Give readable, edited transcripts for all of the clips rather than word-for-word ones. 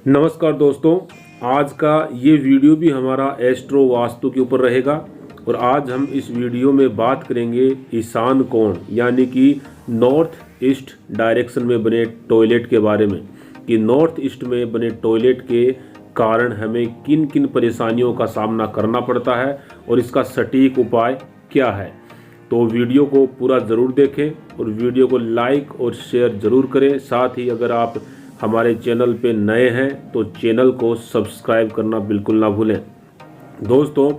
नमस्कार दोस्तों, आज का ये वीडियो भी हमारा एस्ट्रो वास्तु के ऊपर रहेगा और आज हम इस वीडियो में बात करेंगे ईशान कोण यानी कि नॉर्थ ईस्ट डायरेक्शन में बने टॉयलेट के बारे में कि नॉर्थ ईस्ट में बने टॉयलेट के कारण हमें किन किन परेशानियों का सामना करना पड़ता है और इसका सटीक उपाय क्या है। तो वीडियो को पूरा ज़रूर देखें और वीडियो को लाइक और शेयर ज़रूर करें। साथ ही अगर आप हमारे चैनल पे नए हैं तो चैनल को सब्सक्राइब करना बिल्कुल ना भूलें। दोस्तों,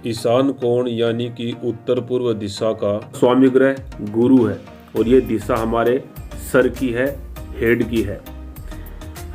ईशान कोण यानी कि उत्तर पूर्व दिशा का स्वामी ग्रह गुरु है और ये दिशा हमारे सर की है, हेड की है,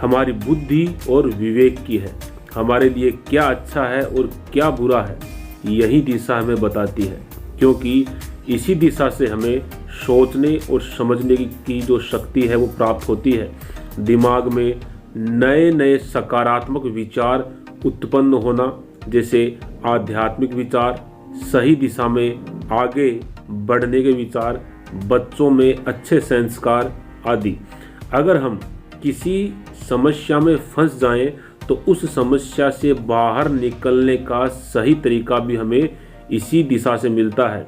हमारी बुद्धि और विवेक की है। हमारे लिए क्या अच्छा है और क्या बुरा है यही दिशा हमें बताती है, क्योंकि इसी दिशा से हमें सोचने और समझने की जो शक्ति है वो प्राप्त होती है। दिमाग में नए नए सकारात्मक विचार उत्पन्न होना, जैसे आध्यात्मिक विचार, सही दिशा में आगे बढ़ने के विचार, बच्चों में अच्छे संस्कार आदि। अगर हम किसी समस्या में फंस जाएं तो उस समस्या से बाहर निकलने का सही तरीका भी हमें इसी दिशा से मिलता है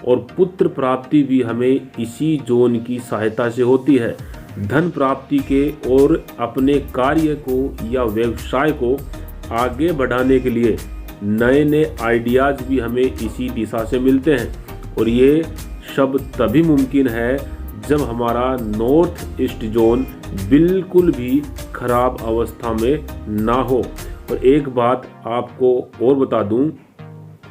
और पुत्र प्राप्ति भी हमें इसी जोन की सहायता से होती है। धन प्राप्ति के और अपने कार्य को या व्यवसाय को आगे बढ़ाने के लिए नए नए आइडियाज भी हमें इसी दिशा से मिलते हैं और ये सब तभी मुमकिन है जब हमारा नॉर्थ ईस्ट जोन बिल्कुल भी खराब अवस्था में ना हो। और एक बात आपको और बता दूं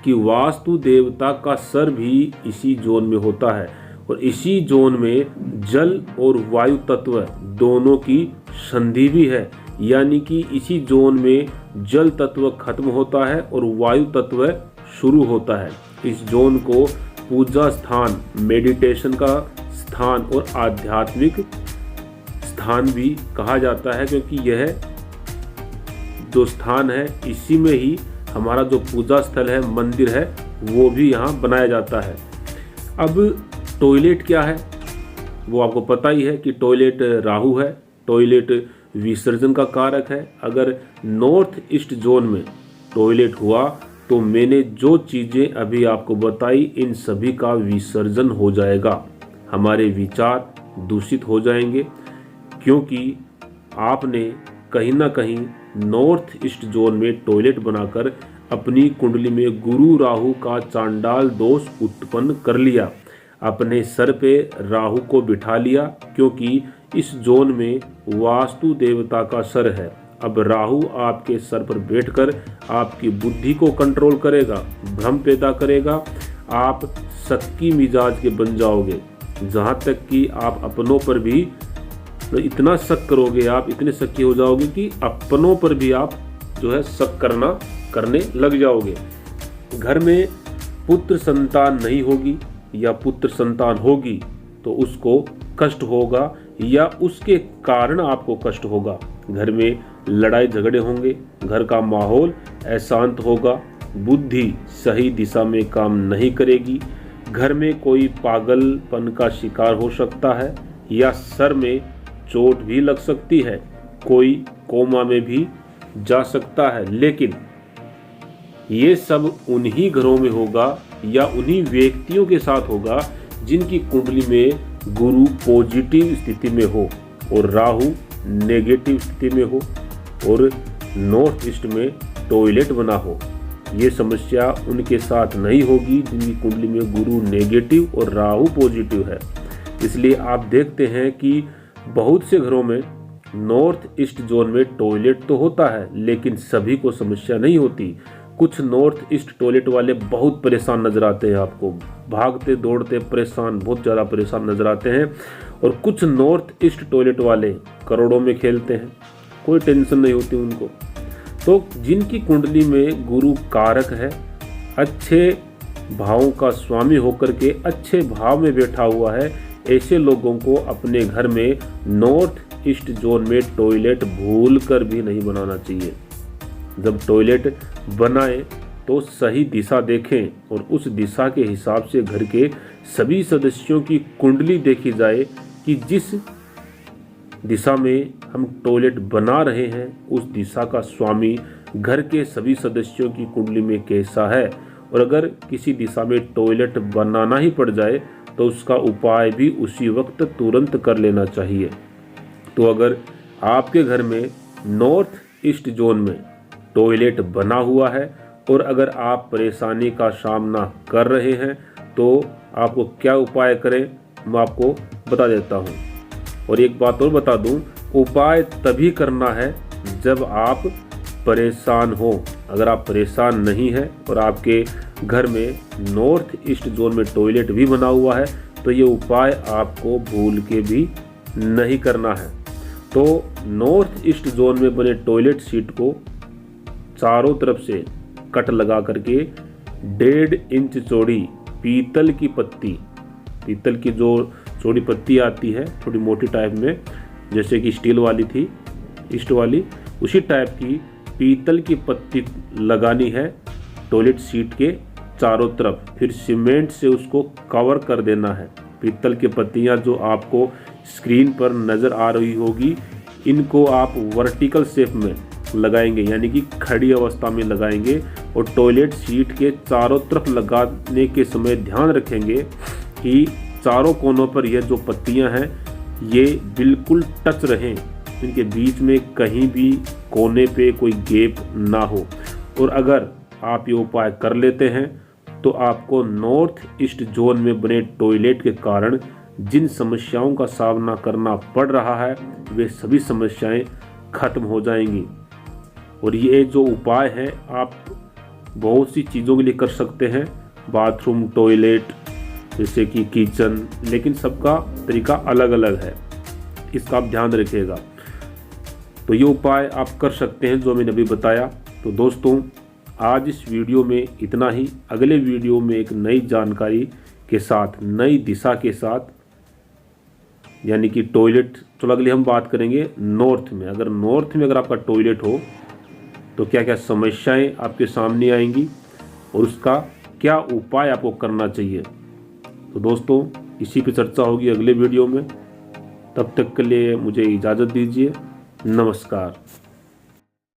कि वास्तु देवता का सर भी इसी जोन में होता है और इसी जोन में जल और वायु तत्व दोनों की संधि भी है, यानी कि इसी जोन में जल तत्व खत्म होता है और वायु तत्व शुरू होता है। इस जोन को पूजा स्थान, मेडिटेशन का स्थान और आध्यात्मिक स्थान भी कहा जाता है, क्योंकि यह जो स्थान है इसी में ही हमारा जो पूजा स्थल है, मंदिर है, वो भी यहाँ बनाया जाता है। अब टॉयलेट क्या है वो आपको पता ही है कि टॉयलेट राहु है, टॉयलेट विसर्जन का कारक है। अगर नॉर्थ ईस्ट जोन में टॉयलेट हुआ तो मैंने जो चीज़ें अभी आपको बताई इन सभी का विसर्जन हो जाएगा, हमारे विचार दूषित हो जाएंगे, क्योंकि आपने कहीं ना कहीं नॉर्थ ईस्ट जोन में टॉयलेट बनाकर अपनी कुंडली में गुरु राहु का चांडाल दोष उत्पन्न कर लिया, अपने सर पे राहु को बिठा लिया, क्योंकि इस जोन में वास्तु देवता का सर है। अब राहु आपके सर पर बैठकर आपकी बुद्धि को कंट्रोल करेगा, भ्रम पैदा करेगा, आप शक्की मिजाज के बन जाओगे, जहाँ तक कि आप अपनों पर भी इतना शक करोगे, आप इतने शक्की हो जाओगे कि अपनों पर भी आप जो है शक करने लग जाओगे। घर में पुत्र संतान नहीं होगी या पुत्र संतान होगी तो उसको कष्ट होगा या उसके कारण आपको कष्ट होगा। घर में लड़ाई झगड़े होंगे, घर का माहौल अशांत होगा, बुद्धि सही दिशा में काम नहीं करेगी, घर में कोई पागलपन का शिकार हो सकता है या सर में चोट भी लग सकती है, कोई कोमा में भी जा सकता है। लेकिन ये सब उन्हीं घरों में होगा या उन्हीं व्यक्तियों के साथ होगा जिनकी कुंडली में गुरु पॉजिटिव स्थिति में हो और राहु नेगेटिव स्थिति में हो और नॉर्थ ईस्ट में टॉयलेट बना हो। ये समस्या उनके साथ नहीं होगी जिनकी कुंडली में गुरु नेगेटिव और राहु पॉजिटिव है। इसलिए आप देखते हैं कि बहुत से घरों में नॉर्थ ईस्ट जोन में टॉयलेट तो होता है लेकिन सभी को समस्या नहीं होती। कुछ नॉर्थ ईस्ट टॉयलेट वाले बहुत परेशान नजर आते हैं, आपको भागते दौड़ते परेशान, बहुत ज़्यादा परेशान नजर आते हैं। और कुछ नॉर्थ ईस्ट टॉयलेट वाले करोड़ों में खेलते हैं, कोई टेंशन नहीं होती उनको। तो जिनकी कुंडली में गुरु कारक है, अच्छे भावों का स्वामी होकर के अच्छे भाव में बैठा हुआ है, ऐसे लोगों को अपने घर में नॉर्थ ईस्ट जोन में टॉयलेट भूल कर भी नहीं बनाना चाहिए। जब टॉयलेट बनाएं तो सही दिशा देखें और उस दिशा के हिसाब से घर के सभी सदस्यों की कुंडली देखी जाए कि जिस दिशा में हम टॉयलेट बना रहे हैं उस दिशा का स्वामी घर के सभी सदस्यों की कुंडली में कैसा है, और अगर किसी दिशा में टॉयलेट बनाना ही पड़ जाए तो उसका उपाय भी उसी वक्त तुरंत कर लेना चाहिए। तो अगर आपके घर में नॉर्थ ईस्ट जोन में टॉयलेट बना हुआ है और अगर आप परेशानी का सामना कर रहे हैं तो आपको क्या उपाय करें मैं आपको बता देता हूं। और एक बात और बता दूं, उपाय तभी करना है जब आप परेशान हो। अगर आप परेशान नहीं हैं और आपके घर में नॉर्थ ईस्ट जोन में टॉयलेट भी बना हुआ है तो ये उपाय आपको भूल के भी नहीं करना है। तो नॉर्थ ईस्ट जोन में बने टॉयलेट सीट को चारों तरफ से कट लगा करके 1.5 इंच चौड़ी पीतल की पत्ती, पीतल की जो चौड़ी पत्ती आती है थोड़ी मोटी टाइप में, जैसे कि स्टील वाली थी ईस्ट वाली, उसी टाइप की पीतल की पत्ती लगानी है टॉयलेट सीट के चारों तरफ। फिर सीमेंट से उसको कवर कर देना है। पीतल की पत्तियां जो आपको स्क्रीन पर नज़र आ रही होगी, इनको आप वर्टिकल शेप में लगाएंगे, यानी कि खड़ी अवस्था में लगाएंगे और टॉयलेट सीट के चारों तरफ लगाने के समय ध्यान रखेंगे कि चारों कोनों पर यह जो पत्तियां हैं ये बिल्कुल टच रहें, इनके बीच में कहीं भी कोने पे कोई गैप ना हो। और अगर आप ये उपाय कर लेते हैं तो आपको नॉर्थ ईस्ट जोन में बने टॉयलेट के कारण जिन समस्याओं का सामना करना पड़ रहा है वे सभी समस्याएं खत्म हो जाएंगी। और ये जो उपाय है आप बहुत सी चीज़ों के लिए कर सकते हैं, बाथरूम, टॉयलेट, जैसे कि किचन, लेकिन सबका तरीका अलग अलग है, इसका आप ध्यान रखिएगा। तो ये उपाय आप कर सकते हैं जो मैंने अभी बताया। तो दोस्तों आज इस वीडियो में इतना ही। अगले वीडियो में एक नई जानकारी के साथ, नई दिशा के साथ, यानी कि टॉयलेट, चलो अगले हम बात करेंगे नॉर्थ में। अगर नॉर्थ में अगर आपका टॉयलेट हो तो क्या क्या समस्याएं आपके सामने आएंगी और उसका क्या उपाय आपको करना चाहिए। तो दोस्तों इसी पे चर्चा होगी अगले वीडियो में। तब तक के लिए मुझे इजाज़त दीजिए। नमस्कार।